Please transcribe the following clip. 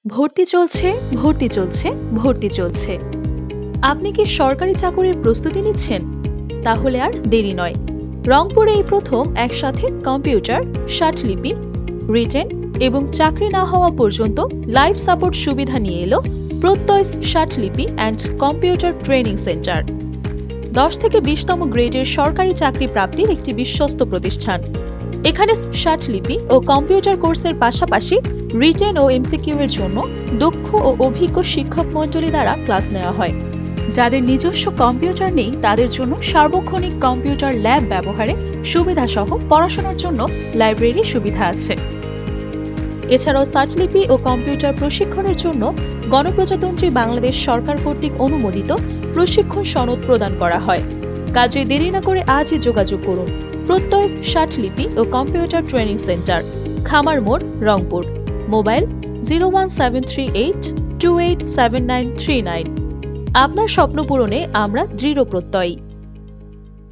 ভর্তি চলছে, ভর্তি চলছে, ভর্তি চলছে। আপনি কি সরকারি চাকরির প্রস্তুতি নিচ্ছেন? তাহলে আর দেরি নয়। রংপুরে এই প্রথম একসাথে কম্পিউটার, ষাটলিপি, রিটেন এবং চাকরি না হওয়া পর্যন্ত লাইফ সাপোর্ট সুবিধা নিয়ে এলো প্রত্যয় ষাটলিপি অ্যান্ড কম্পিউটার ট্রেনিং সেন্টার। 10 থেকে 20তম গ্রেডের সরকারি চাকরি প্রাপ্তির একটি বিশ্বস্ত প্রতিষ্ঠান। এখানে ষাটলিপি ও কম্পিউটার কোর্সের পাশাপাশি রিটেন ও এমসিকিউ এর জন্য দক্ষ ও অভিজ্ঞ শিক্ষক মণ্ডলী দ্বারা ক্লাস নেওয়া হয়। যাদের নিজস্ব কম্পিউটার নেই তাদের জন্য সার্বক্ষণিক কম্পিউটার ল্যাব ব্যবহারে সুবিধা সহ পড়াশোনার জন্য লাইব্রেরি সুবিধা আছে। এছাড়াও ষাটলিপি ও কম্পিউটার প্রশিক্ষণের জন্য গণপ্রজাতন্ত্রী বাংলাদেশ সরকার কর্তৃক অনুমোদিত প্রশিক্ষণ সনদ প্রদান করা হয়। কাজেই দেরি না করে আজই যোগাযোগ করুন প্রত্যয় ষাটলিপি ও কম্পিউটার ট্রেনিং সেন্টার, খামার মোড়, রংপুর। মোবাইল 01738287939। আপনার স্বপ্ন পূরণে আমরা দৃঢ় প্রত্যয়ী।